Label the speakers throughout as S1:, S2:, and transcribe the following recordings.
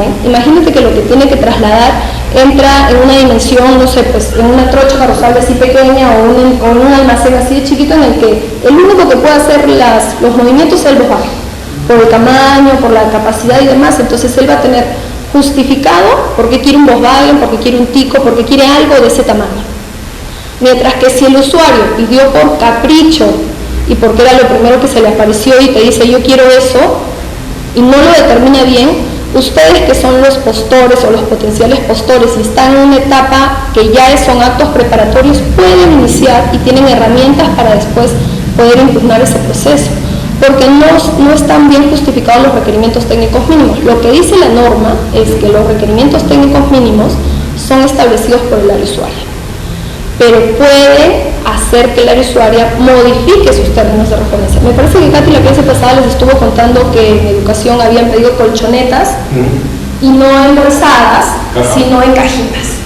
S1: alguien, imagínate que lo que tiene que trasladar entra en una dimensión, no sé, pues en una trocha carrozable así pequeña o en un almacén así de chiquito en el que el único que puede hacer los movimientos es el Volkswagen, por el tamaño, por la capacidad y demás. Entonces él va a tener justificado por qué quiere un Volkswagen, por qué quiere un Tico, porque quiere algo de ese tamaño. Mientras que si el usuario pidió por capricho y porque era lo primero que se le apareció y te dice yo quiero eso y no lo determina bien, ustedes que son los postores o los potenciales postores y están en una etapa que ya son actos preparatorios, pueden iniciar y tienen herramientas para después poder impugnar ese proceso, porque no están bien justificados los requerimientos técnicos mínimos. Lo que dice la norma es que los requerimientos técnicos mínimos son establecidos por el área usuaria, pero puede hacer que el área usuaria modifique sus términos de referencia. Me parece que Katy la clase pasada les estuvo contando que en educación habían pedido colchonetas y no embolsadas, sino en cajitas,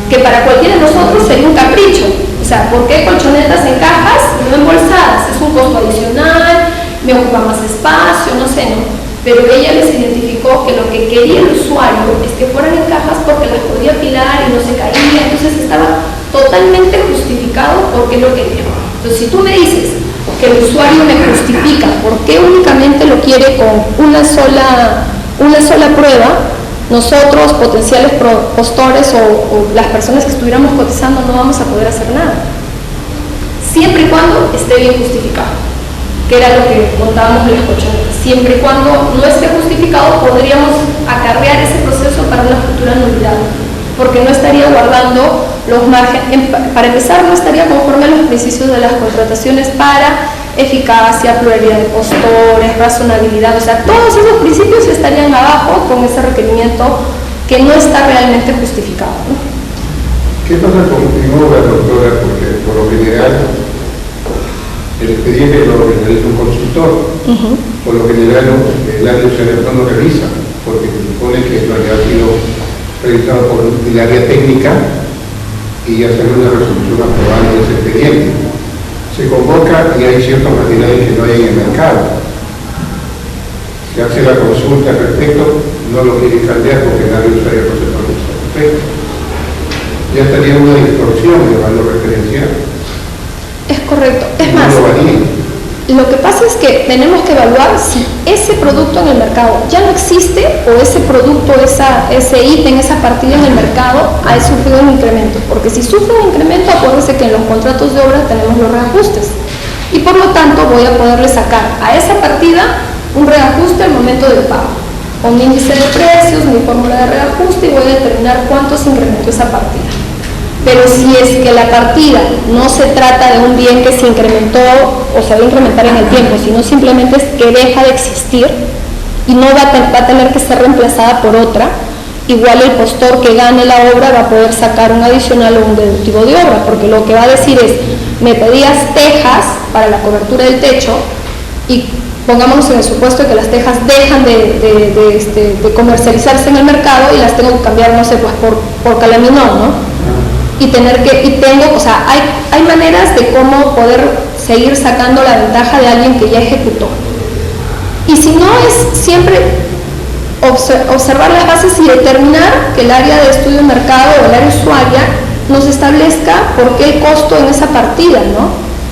S1: que para cualquiera de nosotros sería un capricho. O sea, ¿por qué colchonetas en cajas y no embolsadas? Es un costo adicional, me ocupa más espacio, no sé, ¿no? Pero ella les identificó que lo que quería el usuario es que fueran en cajas porque las podía apilar y no se caía, entonces estaba totalmente justificado porque lo quería. Entonces, si tú me dices que el usuario me justifica por qué únicamente lo quiere con una sola prueba, nosotros, potenciales postores o las personas que estuviéramos cotizando, no vamos a poder hacer nada. Siempre y cuando esté bien justificado, que era lo que contábamos de las colchonetas. Siempre y cuando no esté justificado, podríamos acarrear ese proceso para una futura nulidad, porque no estaría guardando los márgenes. Para empezar, no estaría conforme a los principios de las contrataciones para eficacia, pluralidad de postores, razonabilidad, o sea, todos esos principios estarían abajo con ese requerimiento que no está realmente justificado, ¿no?
S2: ¿Qué pasa con obra, doctora? Porque por lo general el expediente lo realiza un consultor, por lo general el área usuaria no lo revisa, porque se supone que no ha sido revisado por el área técnica y ya sale una resolución aprobada de ese expediente. Se convoca y hay ciertos materiales que no hay en el mercado. Se hace la consulta al respecto, no lo quiere cambiar porque el área usuaria no se pronuncia al respecto. Ya estaría una distorsión de valor referencial.
S1: Es correcto. Es más, lo que pasa es que tenemos que evaluar si ese producto en el mercado ya no existe o ese producto, ese ítem, esa partida en el mercado ha sufrido un incremento. Porque si sufre un incremento, acuérdense que en los contratos de obra tenemos los reajustes. Y por lo tanto voy a poderle sacar a esa partida un reajuste al momento del pago. Con mi índice de precios, mi fórmula de reajuste y voy a determinar cuánto se incrementó esa partida. Pero si es que la partida no se trata de un bien que se incrementó o se va a incrementar en el tiempo, sino simplemente es que deja de existir y no va a tener que ser reemplazada por otra, igual el postor que gane la obra va a poder sacar un adicional o un deductivo de obra, porque lo que va a decir es, me pedías tejas para la cobertura del techo y pongámonos en el supuesto de que las tejas dejan de comercializarse en el mercado y las tengo que cambiar, no sé, pues por calaminón, ¿no? O sea, hay maneras de cómo poder seguir sacando la ventaja de alguien que ya ejecutó. Y si no, es siempre observar las bases y determinar que el área de estudio de mercado o el área usuaria nos establezca por qué el costo en esa partida, ¿no?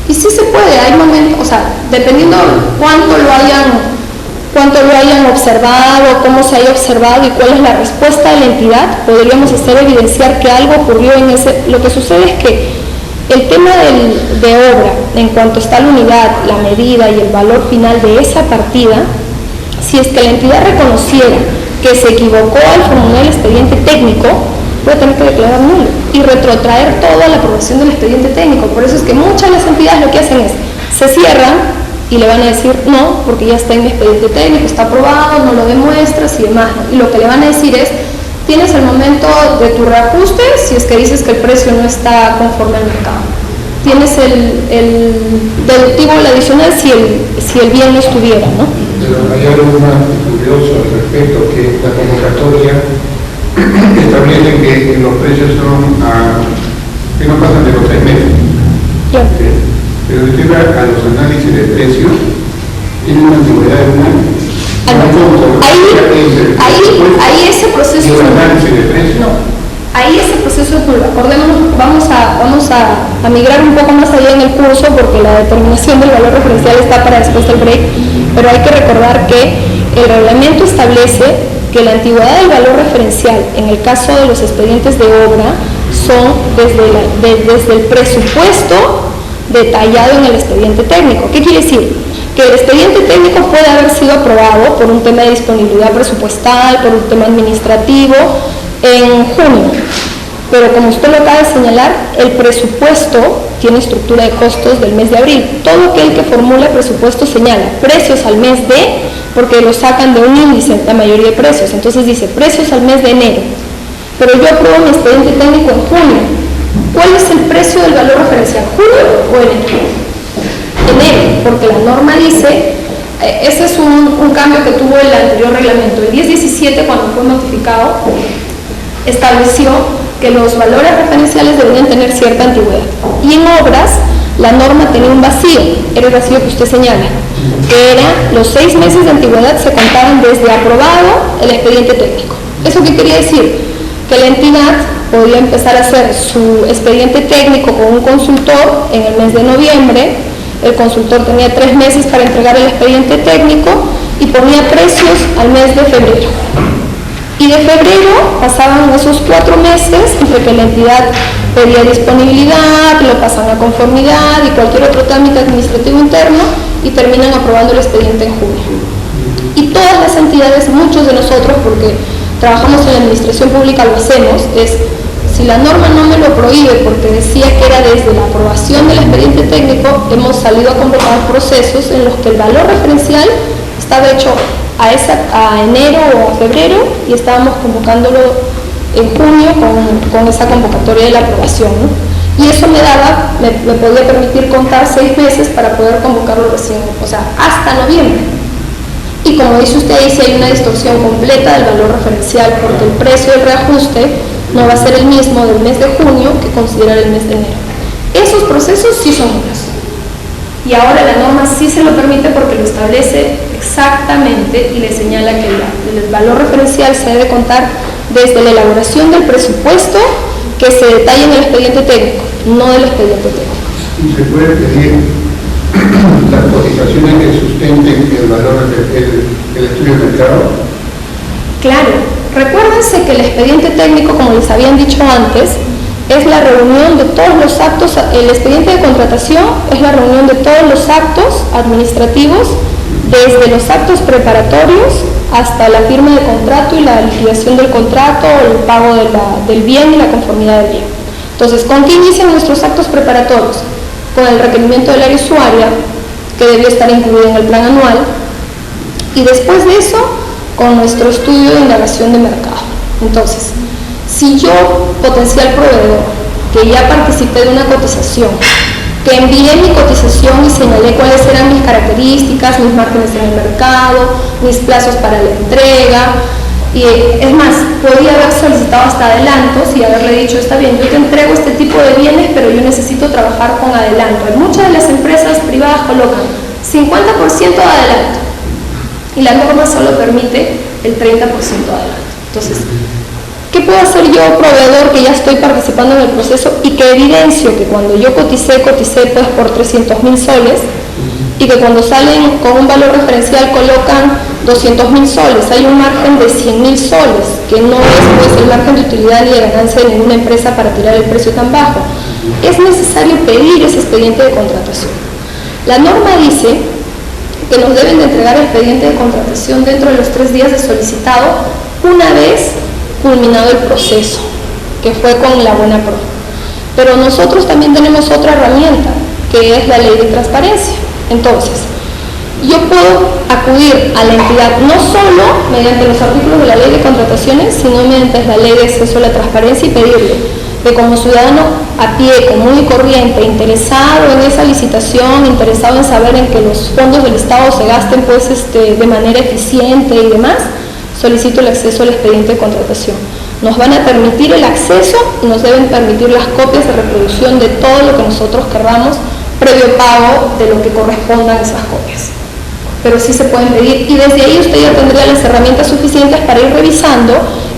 S1: Y sí se puede, hay momentos, o sea, dependiendo cuánto lo hayan observado, cómo se haya observado y cuál es la respuesta de la entidad, podríamos hacer evidenciar que algo ocurrió en ese. Lo que sucede es que el tema de obra, en cuanto está la unidad, la medida y el valor final de esa partida, si es que la entidad reconociera que se equivocó al formular el expediente técnico, puede tener que declarar nulo y retrotraer toda la aprobación del expediente técnico. Por eso es que muchas de las entidades lo que hacen es, se cierran y le van a decir no, porque ya está en mi expediente técnico, está aprobado, no lo demuestras y demás, ¿no? Y lo que le van a decir es, tienes el momento de tu reajuste si es que dices que el precio no está conforme al mercado. Tienes el deductivo, el adicional si el bien no estuviera, ¿no?
S2: Pero hay algo más curioso al respecto, que la convocatoria establece que los precios son que no pasan de los 6 meses.
S1: Claro.
S2: Pero si usted va a los análisis de precios, tiene una antigüedad de un año.
S1: Ahí ese vamos a migrar un poco más allá en el curso porque la determinación del valor referencial está para después del break, pero hay que recordar que el reglamento establece que la antigüedad del valor referencial en el caso de los expedientes de obra son desde el presupuesto detallado en el expediente técnico. ¿Qué quiere decir? Que el expediente técnico puede haber sido aprobado por un tema de disponibilidad presupuestal, por un tema administrativo en junio, pero como usted lo acaba de señalar, el presupuesto tiene estructura de costos del mes de abril. Todo aquel que formula presupuesto señala precios al mes de, porque lo sacan de un índice, la mayoría de precios, entonces dice precios al mes de enero, pero yo apruebo mi expediente técnico en junio. ¿Cuál es el precio del valor referencial? ¿Junio o enero? Enero, porque la norma dice, ese es un cambio que tuvo el anterior reglamento, el 1017 cuando fue modificado, estableció que los valores referenciales deberían tener cierta antigüedad. Y en obras, la norma tenía un vacío, era el vacío que usted señala, que era los 6 meses de antigüedad se contaban desde aprobado el expediente técnico. ¿Eso qué quería decir? Que la entidad podía empezar a hacer su expediente técnico con un consultor en el mes de noviembre, el consultor tenía 3 meses para entregar el expediente técnico y ponía precios al mes de febrero. Y de febrero pasaban esos 4 meses entre que la entidad pedía disponibilidad, lo pasan a conformidad y cualquier otro trámite administrativo interno y terminan aprobando el expediente en junio. Y todas las entidades, muchos de nosotros, porque trabajamos en la administración pública, lo hacemos, es si la norma no me lo prohíbe porque decía que era desde la aprobación del expediente técnico, hemos salido a convocar procesos en los que el valor referencial estaba hecho a enero o a febrero y estábamos convocándolo en junio con esa convocatoria de la aprobación, ¿no? Y eso me podía permitir contar 6 meses para poder convocarlo recién, o sea, hasta noviembre. Y como dice usted ahí, si hay una distorsión completa del valor referencial porque el precio del reajuste no va a ser el mismo del mes de junio que considerar el mes de enero. Esos procesos sí son nulos. Y ahora la norma sí se lo permite porque lo establece exactamente y le señala que el valor referencial se debe contar desde la elaboración del presupuesto que se detalla en el expediente técnico, no del expediente técnico.
S2: ¿Y se puede pedir las cotizaciones que sustenten el valor del estudio de mercado?
S1: Claro. Recuérdense que el expediente técnico, como les habían dicho antes, es la reunión de todos los actos, el expediente de contratación es la reunión de todos los actos administrativos, desde los actos preparatorios hasta la firma de contrato y la liquidación del contrato, el pago del bien y la conformidad del bien. Entonces, ¿con qué inician nuestros actos preparatorios? Con el requerimiento del área usuaria, que debió estar incluido en el plan anual, y después de eso, con nuestro estudio de indagación de mercado. Entonces, si yo, potencial proveedor, que ya participé de una cotización, que envié mi cotización y señalé cuáles eran mis características, mis márgenes en el mercado, mis plazos para la entrega, y es más, podía haber solicitado hasta adelantos y haberle dicho, está bien, yo te entrego este tipo de bienes, pero yo necesito trabajar con adelanto. Muchas de las empresas privadas colocan 50% de adelanto, y la norma solo permite el 30% de adelanto. Entonces, ¿qué puedo hacer yo, proveedor, que ya estoy participando en el proceso y que evidencio que cuando yo coticé pues por 300.000 soles y que cuando salen con un valor referencial colocan 200.000 soles, hay un margen de 100.000 soles, que no es pues el margen de utilidad ni de ganancia de ninguna empresa para tirar el precio tan bajo? Es necesario pedir ese expediente de contratación. La norma dice que nos deben de entregar el expediente de contratación dentro de los 3 días de solicitado, una vez culminado el proceso, que fue con la buena pro. Pero nosotros también tenemos otra herramienta, que es la ley de transparencia. Entonces, yo puedo acudir a la entidad no solo mediante los artículos de la ley de contrataciones, sino mediante la ley de acceso a la transparencia y pedirle que como ciudadano a pie, común y corriente, interesado en esa licitación, interesado en saber en que los fondos del Estado se gasten pues, de manera eficiente y demás, solicito el acceso al expediente de contratación. Nos van a permitir el acceso y nos deben permitir las copias de reproducción de todo lo que nosotros querramos, previo pago de lo que correspondan esas copias. Pero sí se pueden pedir y desde ahí usted ya tendría las herramientas suficientes para ir revisando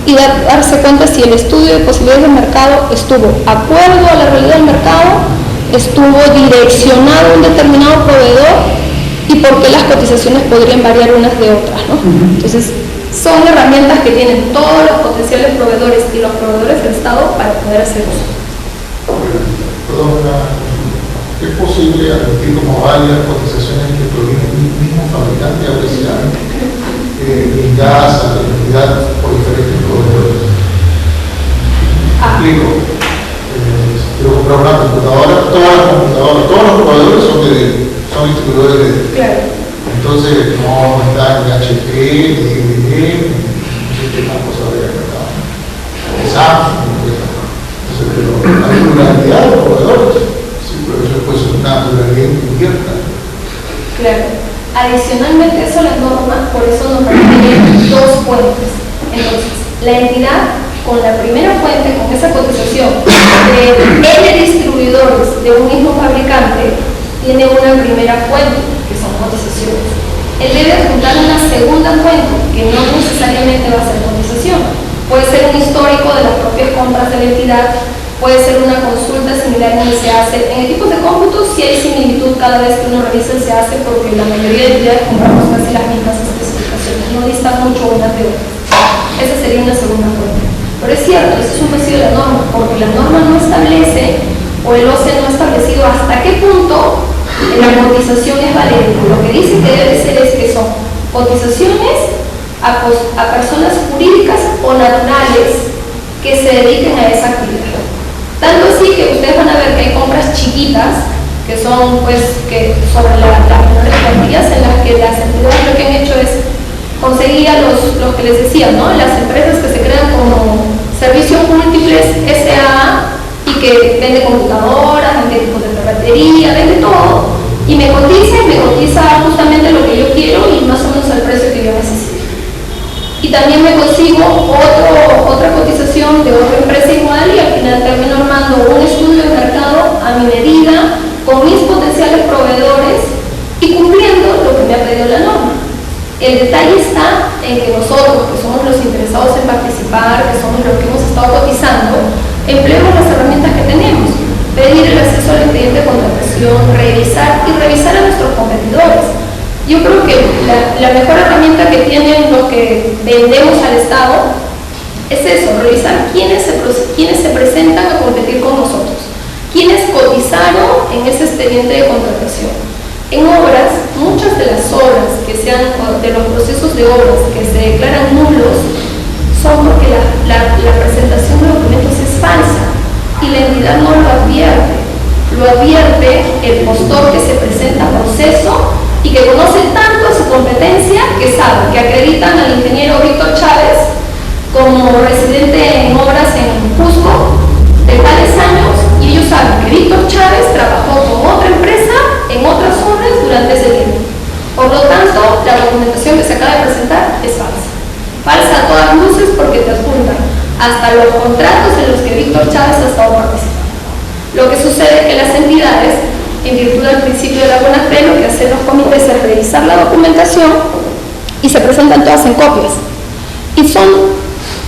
S1: y darse cuenta si el estudio de posibilidades del mercado estuvo acuerdo a la realidad del mercado, estuvo direccionado a un determinado proveedor y por qué las cotizaciones podrían variar unas de otras, ¿no? Entonces, son herramientas que tienen todos los potenciales proveedores y los proveedores del Estado para poder hacer uso.
S3: Perdón, ¿es posible admitir como varias cotizaciones que provienen del mismo fabricante a veces brindadas a la entidad por diferentes proveedores? Explico. Quiero comprar una computadora, todos los proveedores son distribuidores de...
S1: Claro.
S3: Entonces no está en HP, ni DVD, no sé qué más cosas habría que estar. Samsung, entonces, pero hay pluralidad de proveedores. Sí, pero eso puede ser una pluralidad encubierta.
S1: Claro. Adicionalmente a eso, la norma, por eso nos requiere dos fuentes. Entonces, la entidad con la primera fuente, con esa cotización de N distribuidores de un mismo fabricante, tiene una primera fuente, que son cotizaciones. Él debe juntar una segunda fuente, que no necesariamente va a ser cotización. Puede ser un histórico de las propias compras de la entidad, puede ser una consulta similar donde se hace. En equipos de cómputo sí hay similitud cada vez que uno revisa se hace, porque la mayoría de entidades compramos casi las mismas especificaciones, no distan mucho unas de otras. Esa sería una segunda fuente. Pero es cierto, ese es un vacío de la norma, porque la norma no establece, o el OCE no ha establecido hasta qué punto la cotización es valente. Lo que dice que debe ser es que son cotizaciones a personas jurídicas o naturales que se dediquen a esa actividad. Tanto así que ustedes van a ver que hay compras chiquitas, que son pues que sobre las menores cuantías, en las que las entidades lo que han hecho es conseguir a los que les decía, ¿no? Las empresas que se crean como Servicios Múltiples S.A. y que vende computadoras, vende equipos de ferretería, vende todo, y me cotiza justamente lo que yo quiero y más o menos al precio que yo necesito. Y también me consigo otra cotización de otra empresa igual y al final termino armando un estudio de mercado a mi medida, con mis potenciales proveedores y cumpliendo lo que me ha pedido la norma. El detalle está en que nosotros, que somos los interesados en participar, que somos los que hemos estado cotizando, empleemos las herramientas que tenemos. Pedir el acceso al expediente de contratación, revisar a nuestros competidores. Yo creo que la mejor herramienta que tienen los que vendemos al Estado es eso, revisar quiénes se presentan a competir con nosotros, quiénes cotizaron en ese expediente de contratación. En obras, muchas de las obras de los procesos de obras que se declaran nulos son porque la presentación de documentos es falsa y la entidad no lo advierte. Lo advierte el postor que se presenta a proceso y que conoce tanto a su competencia que sabe que acreditan al ingeniero Víctor Chávez como residente en obras en Cusco de tales años y ellos saben que Víctor Chávez trabajó con otra empresa en otras obras durante ese tiempo. Por lo tanto, la documentación que se acaba de presentar es falsa. Falsa a todas luces porque te adjuntan hasta los contratos en los que Víctor Chávez ha estado participando. Lo que sucede es que las entidades, en virtud del principio de la buena fe, lo que hacen los comités es revisar la documentación y se presentan todas en copias. Y son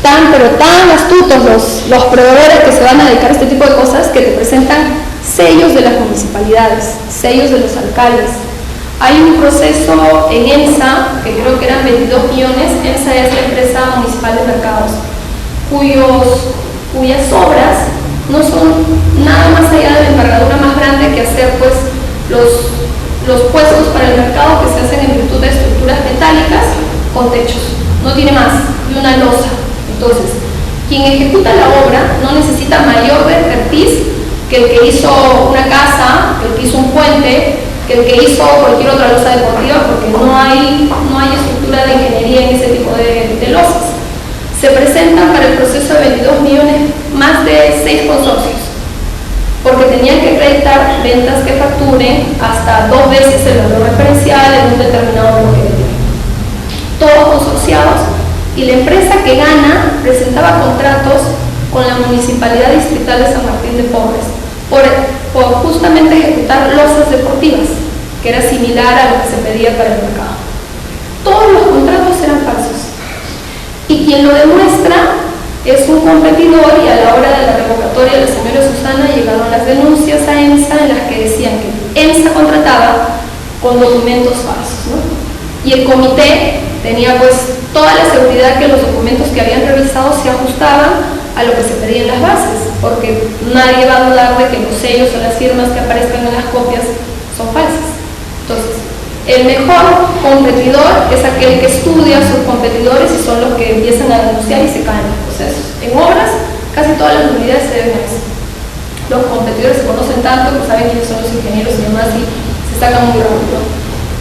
S1: tan astutos los proveedores que se van a dedicar a este tipo de cosas que te presentan sellos de las municipalidades, sellos de los alcaldes. Hay un proceso en EMSA, que creo que eran 22 millones, EMSA es la empresa municipal de mercados, cuyas obras no son nada más allá de la envergadura más grande que hacer pues los puestos para el mercado que se hacen en virtud de estructuras metálicas con techos, no tiene más, y una losa. Entonces, quien ejecuta la obra no necesita mayor expertise que el que hizo una casa, que el que hizo un puente, que el que hizo cualquier otra losa deportiva, porque no hay estructura de ingeniería en ese tipo de losas. Se presentan para el proceso de 22 millones más de 6 consorcios, porque tenían que acreditar ventas que facturen hasta 2 veces el valor referencial en un determinado bloque. Todos consorciados, y la empresa que gana presentaba contratos con la Municipalidad Distrital de San Martín de Porres por justamente ejecutar losas deportivas, que era similar a lo que se pedía para el mercado. Todos los contratos eran falsos. Y quien lo demuestra competidor y a la hora de la revocatoria de la señora Susana llegaron las denuncias a EMSA en las que decían que EMSA contrataba con documentos falsos, ¿no? Y el comité tenía pues toda la seguridad que los documentos que habían revisado se ajustaban a lo que se pedía en las bases, porque nadie va a dudar de que los sellos o las firmas que aparezcan en las copias son falsas. Entonces, el mejor competidor es aquel que estudia a sus competidores y son los que empiezan a denunciar y se caen los procesos. En obras, casi todas las unidades se deben a eso. Los competidores se conocen tanto que saben quiénes son los ingenieros y demás y se sacan muy rápido.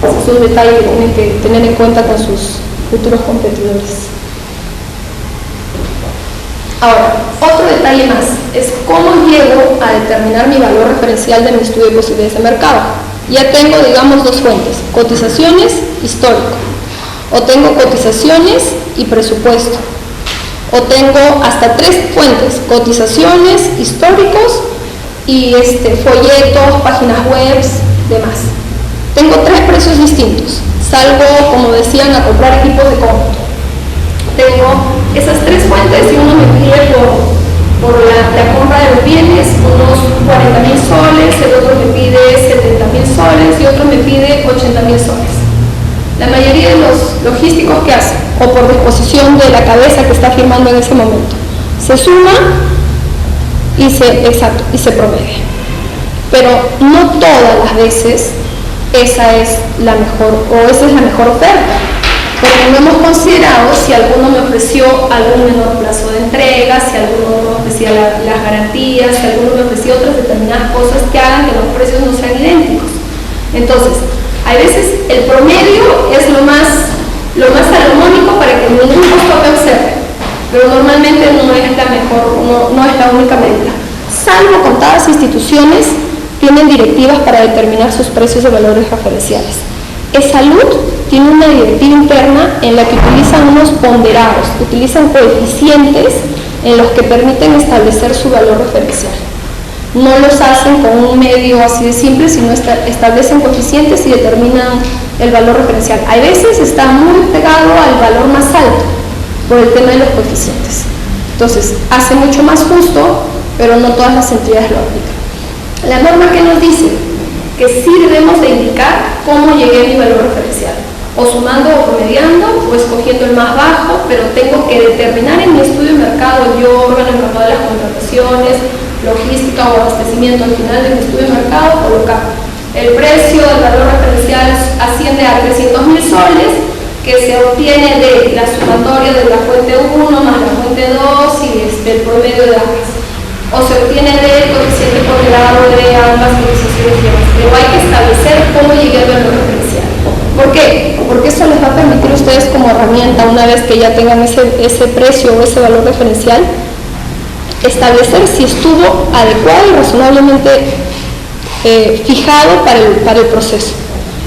S1: Ese es un detalle que tienen que tener en cuenta con sus futuros competidores. Ahora, otro detalle más es cómo llego a determinar mi valor referencial de mi estudio de posibilidades de mercado. Ya tengo, digamos, dos fuentes, cotizaciones, histórico, o tengo cotizaciones y presupuesto, o tengo hasta tres fuentes, cotizaciones, históricos y folletos, páginas web, demás. Tengo tres precios distintos, salgo, como decían, a comprar equipos de cómputo. Tengo esas tres fuentes y uno me pide por la compra de los bienes unos 40.000 soles, el otro me pide 70.000 soles y otro me pide 80.000 soles. La mayoría de los logísticos que hacen, o por disposición de la cabeza que está firmando en ese momento, se suma y se promedia. Pero no todas las veces esa es la mejor oferta. Porque no hemos considerado si alguno me ofreció algún menor plazo de entrega, si alguno me ofrecía las garantías, si alguno me ofrecía otras determinadas cosas que hagan que los precios no sean idénticos. Entonces, hay veces el promedio es lo más salomónico para que ningún costo te observe, pero normalmente no es la mejor, no es la única medida. Salvo contadas instituciones tienen directivas para determinar sus precios de valores referenciales. Salud tiene una directiva interna en la que utilizan unos ponderados, utilizan coeficientes en los que permiten establecer su valor referencial. No los hacen con un medio así de simple, sino establecen coeficientes y determinan el valor referencial. A veces está muy pegado al valor más alto por el tema de los coeficientes. Entonces, hace mucho más justo, pero no todas las entidades lo aplican. La norma que nos dice que sí debemos de indicar cómo llegué a mi valor referencial, o sumando o promediando, o escogiendo el más bajo, pero tengo que determinar en mi estudio de mercado, yo órgano encargado de las contrataciones, logística o abastecimiento al final de mi estudio de mercado, colocar el precio del valor referencial asciende a 300.000 soles, que se obtiene de la sumatoria de la fuente 1 más la fuente 2 y el promedio de ambas. O se obtiene del coeficiente ponderado de ambas cotizaciones y demás. Pero hay que establecer cómo llegué al valor referencial. ¿Por qué? Porque eso les va a permitir a ustedes como herramienta, una vez que ya tengan ese precio o ese valor referencial, establecer si estuvo adecuado y razonablemente fijado para el proceso.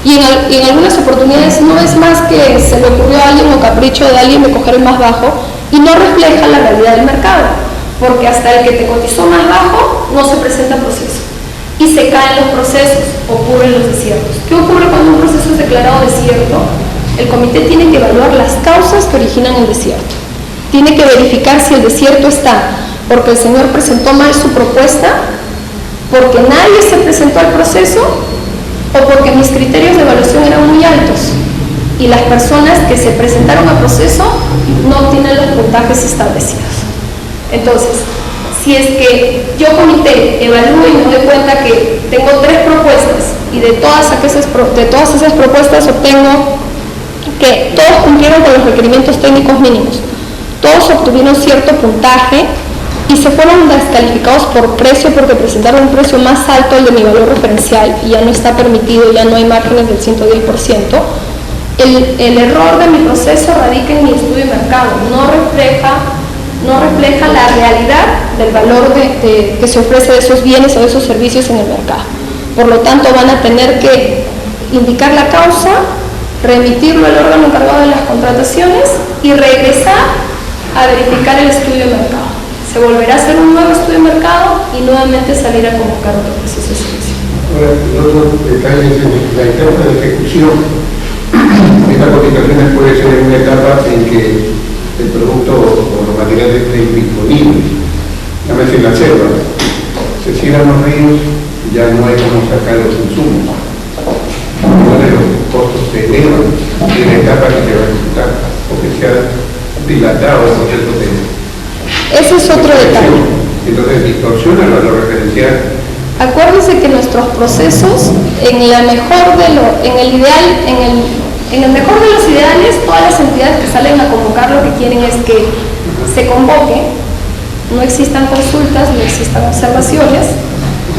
S1: Y en algunas oportunidades no es más que se le ocurrió a alguien o capricho de alguien de coger el más bajo y no refleja la realidad del mercado. Porque hasta el que te cotizó más bajo no se presenta proceso y se caen los procesos, ocurren los desiertos. ¿Qué ocurre cuando un proceso es declarado desierto? El comité tiene que evaluar las causas que originan el desierto. Tiene que verificar si el desierto está porque el señor presentó mal su propuesta, porque nadie se presentó al proceso o porque mis criterios de evaluación eran muy altos y las personas que se presentaron al proceso no obtienen los puntajes establecidos. Entonces, si es que yo comité evalúo y me doy cuenta que tengo tres propuestas y de todas esas propuestas obtengo que todos cumplieron con los requerimientos técnicos mínimos, todos obtuvieron cierto puntaje y se fueron descalificados por precio porque presentaron un precio más alto al de mi valor referencial y ya no está permitido, ya no hay márgenes del 110%, el error de mi proceso radica en mi estudio de mercado, no refleja la realidad del valor que se ofrece de esos bienes o de esos servicios en el mercado. Por lo tanto, van a tener que indicar la causa, remitirlo al órgano encargado de las contrataciones y regresar a verificar el estudio de mercado. Se volverá a hacer un nuevo estudio de mercado y nuevamente salir a convocar otro proceso de servicio.
S2: Ahora, el otro detalle es la etapa de ejecución. Esta cotización puede ser en una etapa en que el producto o los materiales estén disponibles. Dame decir, la selva, se cierran los ríos y ya no hay cómo sacar los insumos. Los costos se elevan en la etapa que se va a ejecutar o que se ha dilatado por cierto tiempo.
S1: Ese es otro detalle.
S2: Entonces distorsiona lo referencial.
S1: Acuérdense que nuestros procesos, en el mejor de los ideales, todas las entidades que salen a convocar lo que quieren es que se convoque, no existan consultas, no existan observaciones,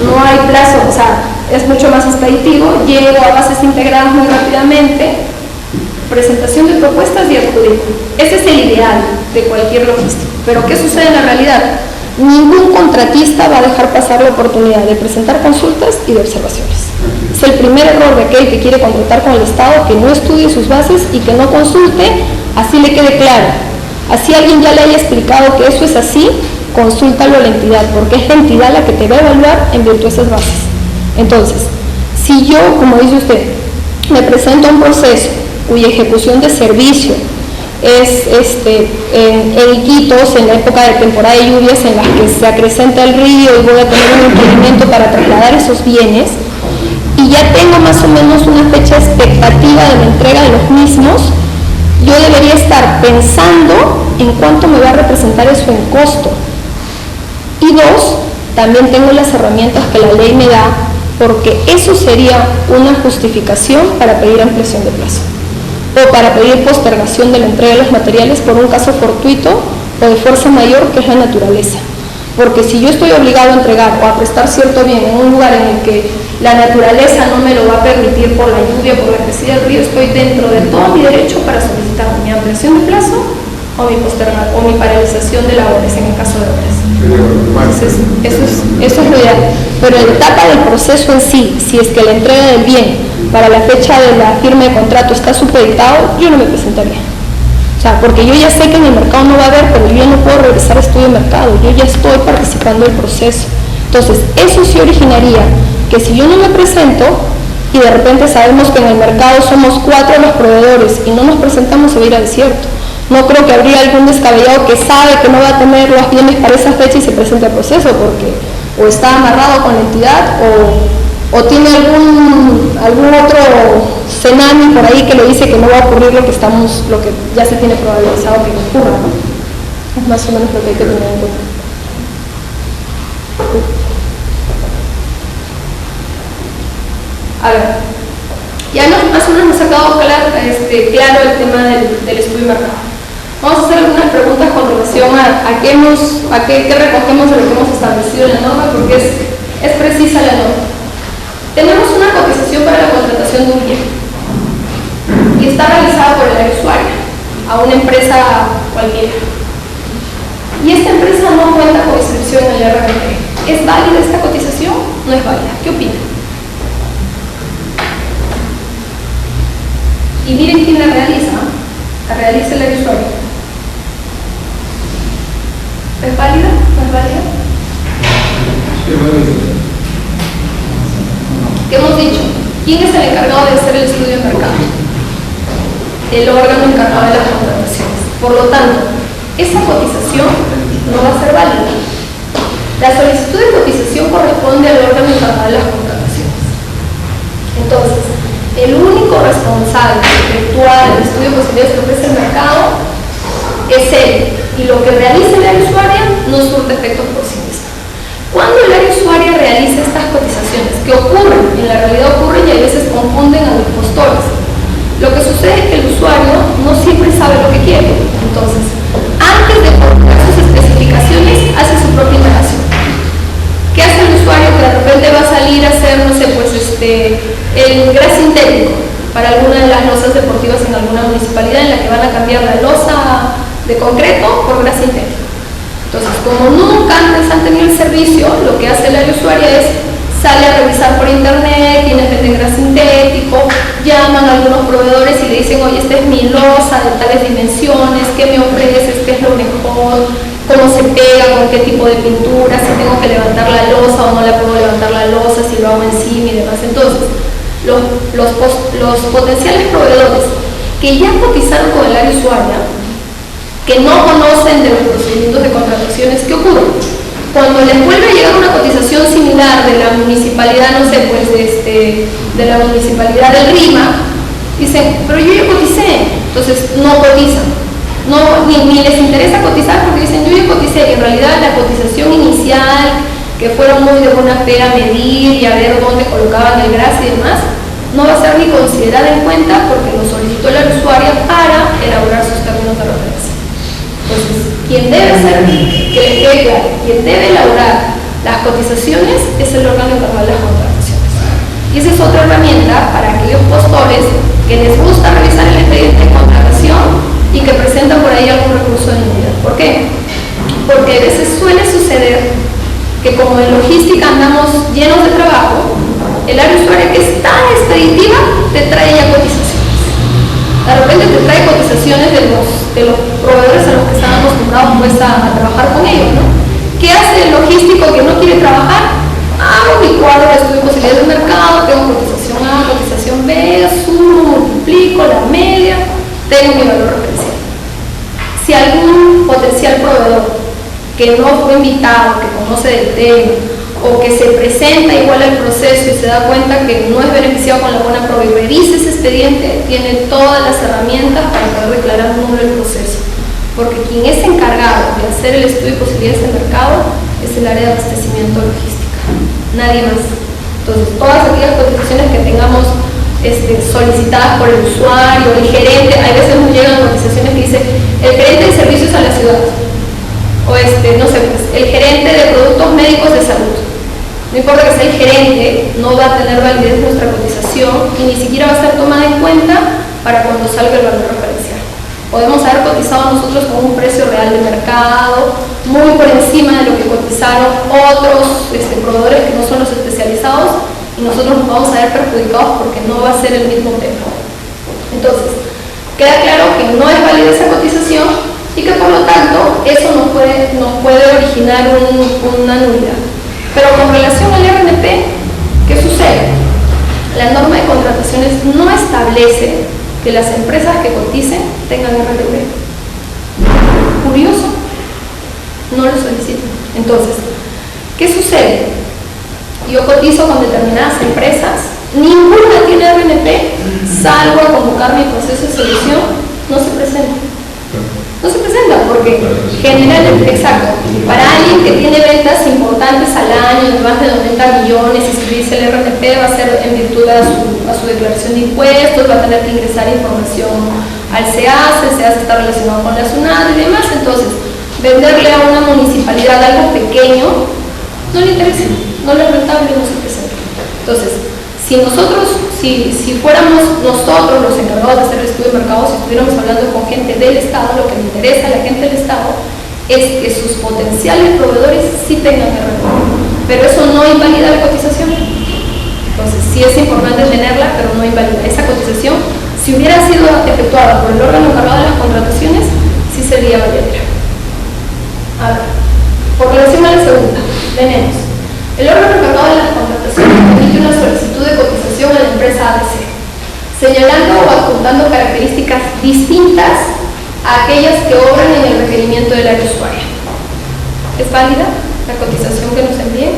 S1: no hay plazo, o sea, es mucho más expeditivo, llego a bases integradas muy rápidamente, presentación de propuestas y adjudico. Ese es el ideal de cualquier logístico. Pero ¿qué sucede en la realidad? Ningún contratista va a dejar pasar la oportunidad de presentar consultas y de observaciones. Es el primer error de aquel que quiere contratar con el Estado, que no estudie sus bases y que no consulte, así le quede claro. Así alguien ya le haya explicado que eso es así, consúltalo a la entidad, porque es la entidad la que te va a evaluar en virtud de esas bases. Entonces, si yo, como dice usted, me presento a un proceso cuya ejecución de servicio es en Iquitos, en la época de temporada de lluvias en las que se acrecenta el río y voy a tener un impedimento para trasladar esos bienes, y ya tengo más o menos una fecha expectativa de la entrega de los mismos, yo debería estar pensando en cuánto me va a representar eso en costo. Y dos, también tengo las herramientas que la ley me da, porque eso sería una justificación para pedir ampliación de plazo o para pedir postergación de la entrega de los materiales por un caso fortuito o de fuerza mayor, que es la naturaleza. Porque si yo estoy obligado a entregar o a prestar cierto bien en un lugar en el que la naturaleza no me lo va a permitir por la lluvia, por la crecida del río, estoy dentro de todo mi derecho para solicitar mi ampliación de plazo o mi paralización de labores en el caso de obras. Entonces, eso es lo ideal. Pero la etapa del proceso en sí, si es que la entrega del bien para la fecha de la firma de contrato está supeditado, yo no me presentaría. O sea, porque yo ya sé que en el mercado no va a haber, pero yo ya no puedo regresar a estudio de mercado, yo ya estoy participando del proceso. Entonces, eso sí originaría que si yo no me presento y de repente sabemos que en el mercado somos 4 los proveedores y no nos presentamos, se va a ir a desierto. No creo que habría algún descabellado que sabe que no va a tener los bienes para esa fecha y se presente al proceso, porque o está amarrado con la entidad o tiene algún otro cenami por ahí que le dice que no va a ocurrir lo que ya se tiene probabilizado que ocurra, ¿no? Es más o menos lo que hay que tener en cuenta. A ver, ya más o menos nos ha quedado claro el tema del estudio de mercado. Vamos a hacer algunas preguntas con relación a qué recogemos de lo que hemos establecido en la norma, porque es precisa la norma. Tenemos una cotización para la contratación de un bien y está realizada por el área usuaria a una empresa cualquiera. Y esta empresa no cuenta con inscripción en el RNT. ¿Es válida esta cotización? No es válida. ¿Qué opinan? Y miren quién la realiza. La realiza el área usuaria. ¿Es válida? ¿No es válida?
S2: Sí, válida.
S1: ¿Qué hemos dicho? ¿Quién es el encargado de hacer el estudio de mercado? El órgano encargado de las contrataciones. Por lo tanto, esa cotización no va a ser válida. La solicitud de cotización corresponde al órgano encargado de las contrataciones. Entonces, el único responsable de efectuar el estudio de posibilidades que ofrece el mercado es él, y lo que realiza el área usuaria no surte efectos por sí mismo. Cuando el área usuaria realiza estas cotizaciones, que ocurren, en la realidad ocurren y a veces confunden a los postores, lo que sucede es que el usuario no siempre sabe lo que quiere. Entonces, antes de colocar sus especificaciones, hace su propia indagación. ¿Qué hace el usuario que de repente va a salir a hacer, no sé, pues el gras sintético para alguna de las losas deportivas en alguna municipalidad en la que van a cambiar la losa de concreto por gras sintético? Entonces, como nunca antes han tenido el servicio, lo que hace el área usuaria es sale a revisar por internet quiénes venden gras sintético, llaman a algunos proveedores y le dicen, oye, esta es mi losa de tales dimensiones, ¿qué me ofreces? ¿Qué es lo mejor? ¿Cómo se pega? ¿Con qué tipo de pintura? ¿Si tengo que levantar la losa o no la puedo levantar la losa? ¿Si lo hago encima y demás? Entonces, los potenciales proveedores que ya cotizaron con el área usuaria, que no conocen de los procedimientos de contrataciones, ¿qué ocurre? Cuando les vuelve a llegar una cotización similar de la municipalidad, no sé, pues de la municipalidad del RIMA, dicen, pero yo ya coticé, entonces no cotizan, ni les interesa cotizar porque dicen, yo ya coticé, y en realidad la cotización inicial, que fueron muy de buena fe a medir y a ver dónde colocaban el gas y demás, no va a ser ni considerada en cuenta porque lo solicitó la usuaria para elaborar sus términos de referencia. Entonces, quien debe elaborar las cotizaciones es el órgano encargado de las contrataciones. Y esa es otra herramienta para aquellos postores que les gusta revisar el expediente de contratación y que presentan por ahí algún recurso de nulidad. ¿Por qué? Porque a veces suele suceder que como en logística andamos llenos de trabajo, el área usuaria que es tan expeditiva te trae ya cotizaciones. De repente te trae cotizaciones de los proveedores a los que están acostumbrados pues, a trabajar con ellos, ¿no? ¿Qué hace el logístico que no quiere trabajar? Hago mi cuadro de estudio de posibilidades de mercado, tengo cotización A, cotización B, sumo, multiplico la media, tengo mi valor referencial. Si algún potencial proveedor que no fue invitado, que conoce del tema, o que se presenta igual al proceso y se da cuenta que no es beneficiado con la buena prueba y revisa ese expediente, tiene todas las herramientas para poder declarar nulo el proceso. Porque quien es encargado de hacer el estudio de posibilidades de mercado es el área de abastecimiento logística, nadie más. Entonces, todas aquellas cotizaciones que tengamos solicitadas por el usuario, el gerente, a veces nos llegan cotizaciones que dice el gerente de servicios a la ciudad, o no sé, pues, el gerente de productos médicos de salud. No importa que sea el gerente, no va a tener validez nuestra cotización y ni siquiera va a ser tomada en cuenta para cuando salga el valor referencial. Podemos haber cotizado nosotros con un precio real de mercado, muy por encima de lo que cotizaron otros proveedores que no son los especializados, y nosotros nos vamos a ver perjudicados porque no va a ser el mismo tema. Entonces, queda claro que no es válida esa cotización y que por lo tanto eso nos puede originar una nulidad. Pero con relación al RNP, ¿qué sucede? La norma de contrataciones no establece que las empresas que coticen tengan RNP. Curioso, no lo solicitan. Entonces, ¿qué sucede? Yo cotizo con determinadas empresas, ninguna tiene RNP, salvo a convocar mi proceso de selección, no se presenta. No se presenta porque generalmente, exacto, para alguien que tiene ventas importantes al año de más de 90 millones, inscribirse el RNP va a ser en virtud a su declaración de impuestos, va a tener que ingresar información al SEAS, el SEAS está relacionado con la SUNAT y demás, entonces venderle a una municipalidad algo pequeño no le interesa, no le es rentable, no se presenta. Entonces, si fuéramos nosotros los encargados de hacer el estudio de mercado, si estuviéramos hablando con gente del Estado, lo que le interesa a la gente del Estado es que sus potenciales proveedores sí tengan RNP, pero eso no invalida la cotización. Entonces, sí es importante tenerla, pero no invalida. Esa cotización, si hubiera sido efectuada por el órgano encargado de las contrataciones, sí sería valedera. Ahora, por relación a la segunda, tenemos el órgano encargado de las contrataciones emite una solicitud de cotización a la empresa ABC, señalando o adjuntando características distintas a aquellas que obran en el requerimiento del área usuaria. ¿Es válida la cotización que nos envíen?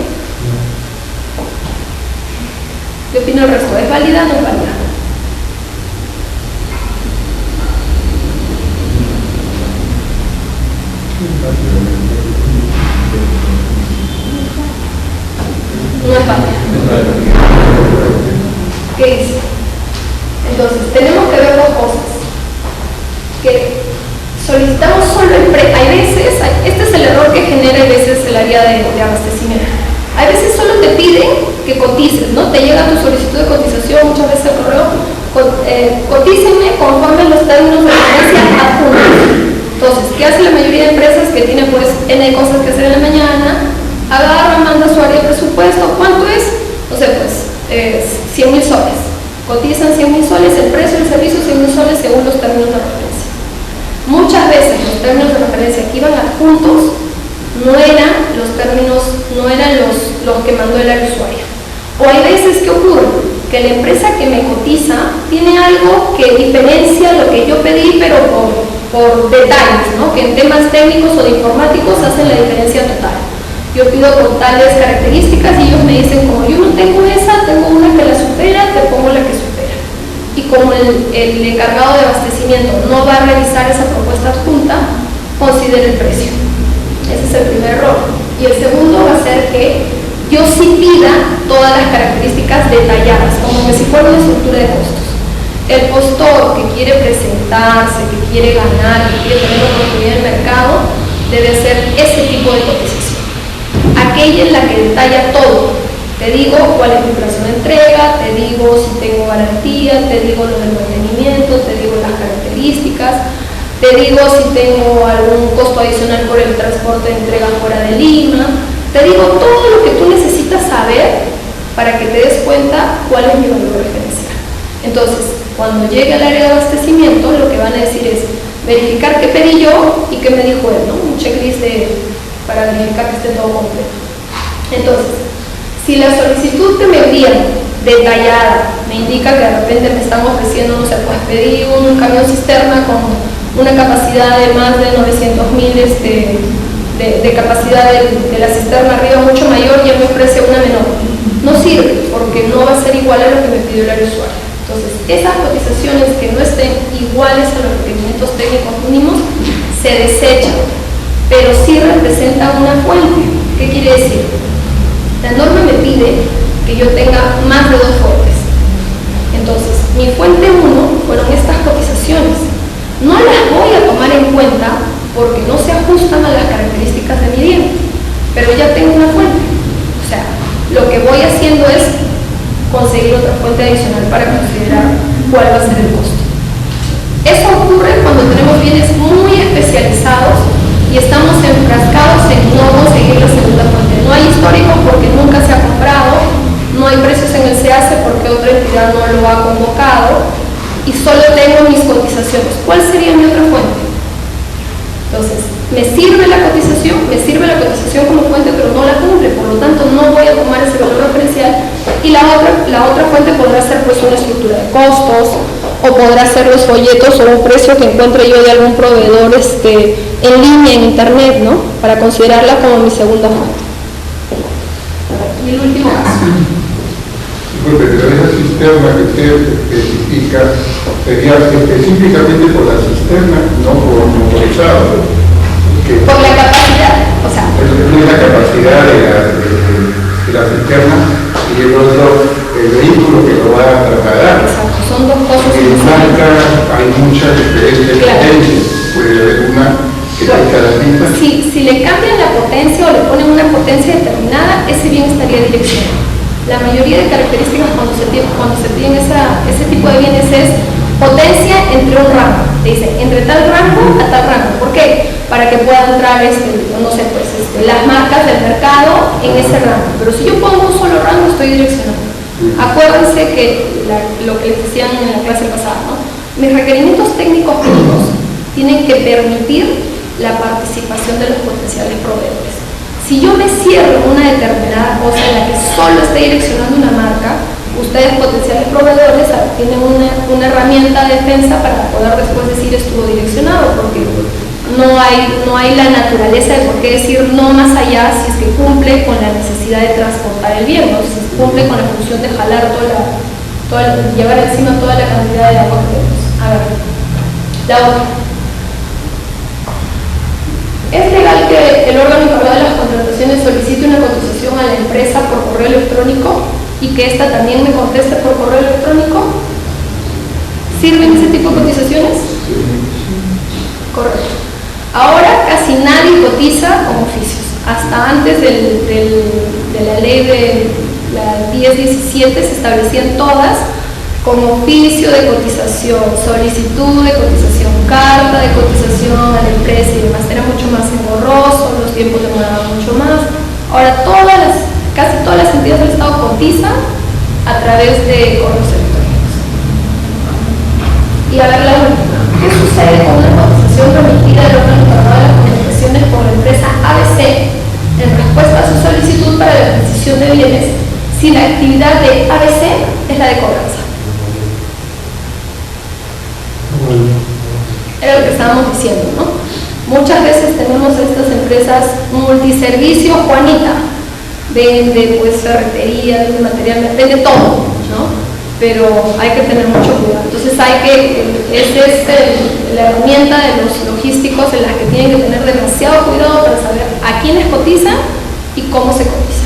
S1: ¿Qué opina el resto? ¿Es válida o no es válida? No es válida. ¿Qué dice? Entonces, tenemos que ver dos cosas. Que solicitamos solo empresas. Hay veces, este es el error que genera a veces el área de abastecimiento. A veces solo te piden que cotices, ¿no? Te llega tu solicitud de cotización, muchas veces el correo, cotícenme conforme los términos de referencia adjuntos. Entonces, ¿qué hace la mayoría de empresas que tienen pues N cosas que hacer en la mañana? Agarra, manda su área de presupuesto, ¿cuánto es? No sé, pues 100.000 soles. Cotizan 100.000 soles, el precio del servicio 100.000 soles según los términos de referencia. Muchas veces los términos de referencia que iban adjuntos no eran los términos, no eran los que mandó el área usuaria. O hay veces que ocurre que la empresa que me cotiza tiene algo que diferencia lo que yo pedí, pero por detalles, ¿no? Que en temas técnicos o de informáticos hacen la diferencia total. Yo pido con tales características y ellos me dicen, como yo no tengo esa, tengo una que la supera, te pongo la que supera. Y como el encargado de abastecimiento no va a revisar esa propuesta adjunta, considera el precio. Ese es el primer error. Y el segundo va a ser que yo sí pida todas las características detalladas, como que si fuera una estructura de costos. El postor que quiere presentarse, que quiere ganar, que quiere tener oportunidad en el mercado, debe hacer ese tipo de cotización. Aquella en la que detalla todo. Te digo cuál es mi plazo de entrega, te digo si tengo garantía, te digo lo del mantenimiento, te digo las características, te digo si tengo algún costo adicional por el transporte de entrega fuera de Lima, te digo todo lo que tú necesitas saber para que te des cuenta cuál es mi valor referencial. Entonces, cuando llegue al área de abastecimiento, lo que van a decir es verificar qué pedí yo y qué me dijo él, ¿no? Un checklist para verificar que esté todo completo. Entonces, si la solicitud que me envían detallada me indica que de repente me están ofreciendo, no sé, pues pedí un camión cisterna con una capacidad de más de 900.000 de capacidad de la cisterna arriba mucho mayor, ya me ofrece una menor. No sirve porque no va a ser igual a lo que me pidió el área usuario. Entonces, esas cotizaciones que no estén iguales a los requerimientos técnicos mínimos se desechan, pero sí representan una fuente. ¿Qué quiere decir? La norma me pide que yo tenga más de 2 fuentes. Entonces, mi fuente 1 fueron estas cotizaciones. No las voy a tomar en cuenta porque no se ajustan a las características de mi bien, pero ya tengo una fuente. O sea, lo que voy haciendo es conseguir otra fuente adicional para considerar cuál va a ser el costo. Eso ocurre cuando tenemos bienes muy especializados y estamos enfrascados en no conseguir la segunda fuente. No hay histórico porque nunca se ha comprado, no hay precios en el CAC porque otra entidad no lo ha convocado y solo tengo mis cotizaciones. ¿Cuál sería mi otra fuente? Entonces, me sirve la cotización como fuente, pero no la cumple, por lo tanto no voy a tomar ese valor referencial y la otra fuente podrá ser pues una estructura de costos o podrá ser los folletos o un precio que encuentre yo de algún proveedor en línea, en internet, ¿no? Para considerarla como mi segunda fuente. Y el último caso.
S2: Disculpe, pero esa cisterna que usted especifica sería específicamente por la cisterna, no por motorizado.
S1: Por la capacidad, o sea.
S2: Es la capacidad de la cisterna y el vehículo que lo va a trasladar.
S1: Exacto, son dos cosas.
S2: En marca hay muchas diferentes potencias. Puede haber una que tenga la misma.
S1: Si le cambian la potencia o le ponen una potencia determinada, ese bien estaría direccionado. La mayoría de características cuando se piden ese tipo de bienes es potencia entre un rango. Dice, entre tal rango a tal rango. ¿Por qué? Para que pueda entrar, no sé, pues, las marcas del mercado en ese rango. Pero si yo pongo un solo rango, estoy direccionando. Acuérdense que lo que les decían en la clase pasada, ¿no? Mis requerimientos técnicos mínimos tienen que permitir la participación de los potenciales proveedores. Si yo me cierro en una determinada cosa en la que solo está direccionando una marca, ustedes potenciales proveedores tienen una herramienta de defensa para poder después decir estuvo direccionado, porque no hay la naturaleza de por qué decir no más allá si es que cumple con la necesidad de transportar el bien, ¿no? Si cumple con la función de jalar llevar encima toda la cantidad de agua que tenemos. A ver, la otra. ¿Es legal que el órgano encargado de las contrataciones solicite una cotización a la empresa por correo electrónico y que ésta también me conteste por correo electrónico? ¿Sirven ese tipo de cotizaciones? Sí. Correcto. Ahora casi nadie cotiza con oficios. Hasta antes de la ley de la 1017 se establecían todas con oficio de cotización, solicitud de cotización, carta de cotización a la empresa y demás. Era mucho más engorroso, los tiempos demoraban mucho más. Ahora casi todas las entidades del Estado cotizan a través de correos electrónicos. Y a ver la última. ¿Qué sucede con una cotización remitida del órgano encargado de las contrataciones por la empresa ABC en respuesta a su solicitud para la adquisición de bienes si la actividad de ABC es la de cobranza. Era lo que estábamos diciendo, ¿no? Muchas veces tenemos estas empresas multiservicios, Juanita, vende pues ferretería, vende material, vende todo, ¿no? Pero hay que tener mucho cuidado. Entonces esa es la herramienta de los logísticos en la que tienen que tener demasiado cuidado para saber a quiénes cotizan y cómo se cotiza.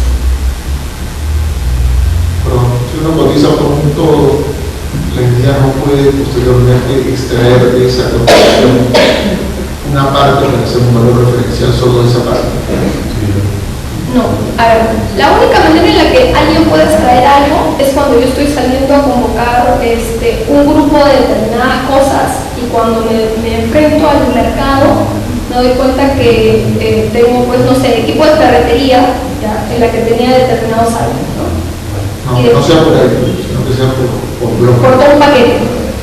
S3: Pero si uno cotiza por un todo, la entidad no puede posteriormente extraer de esa cotización una parte para hacer un valor referencial solo de esa parte.
S1: No, a ver, la única manera en la que alguien puede extraer algo es cuando yo estoy saliendo a convocar un grupo de determinadas cosas y cuando me enfrento al mercado me doy cuenta que tengo, pues no sé, equipo de ferretería ¿ya? En la que tenía determinados algo, ¿no?
S3: No sea por ahí, sino que sea por bloque.
S1: Por todo un paquete.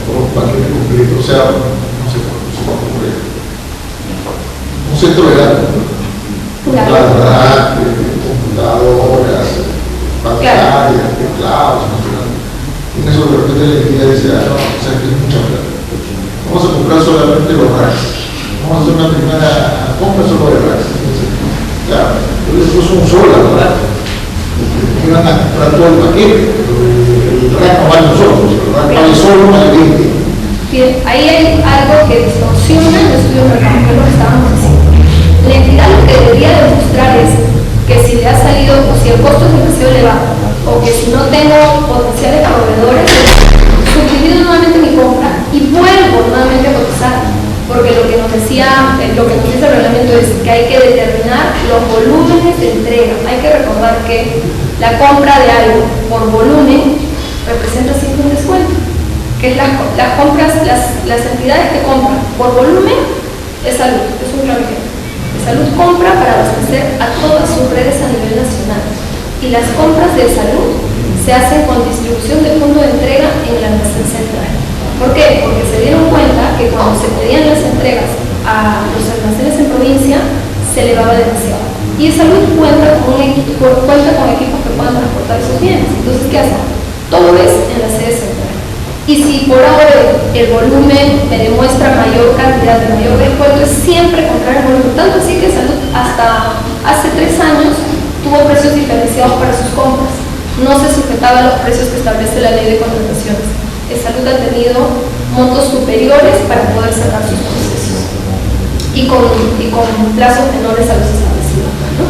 S3: Por un paquete completo, o sea, no sé cómo se va a ocurrir. Un centro de datos. Computadoras, pantallas, teclados, en eso de repente la entidad dice, no, o sea que es mucha plata. Vamos a comprar solamente los racks. Vamos a hacer una primera compra solo de racks. Claro, yo les puse un solo rack. Iban a comprar todo el paquete. El rack no vale nosotros, el rack vale solo más de 20.
S1: Bien, ahí hay algo que distorsiona el estudio de mercado, que es lo que estábamos diciendo. La entidad lo que debería demostrar es que si le ha salido, o si el costo es demasiado elevado, o que si no tengo potenciales proveedores, subdivido nuevamente mi compra y vuelvo nuevamente a cotizar, porque lo que nos dice el reglamento es que hay que determinar los volúmenes de entrega. Hay que recordar que la compra de algo por volumen representa siempre un descuento, que es las entidades que compran por volumen es salud, es un claro ejemplo. Salud compra para abastecer a todas sus redes a nivel nacional y las compras de salud se hacen con distribución de fondo de entrega en el almacén central. ¿Por qué? Porque se dieron cuenta que cuando se pedían las entregas a los almacenes en provincia se elevaba demasiado. Y salud cuenta con equipos que puedan transportar esos bienes. Entonces, ¿qué hacen? Todo es en la sede central. Y si por ahora el volumen me demuestra mayor cantidad de mayor descuento, es siempre comprar el volumen. Tanto así que Salud hasta hace 3 años tuvo precios diferenciados para sus compras. No se sujetaba a los precios que establece la ley de contrataciones. Salud ha tenido montos superiores para poder sacar sus procesos y con plazos menores a los establecidos, ¿no?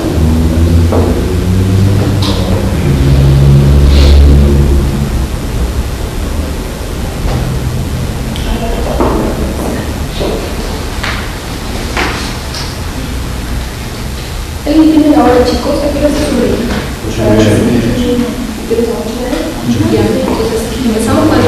S1: ¿Alguien tiene la hora, chicos? ¿A qué hora se sube? Ya, entonces empezamos con el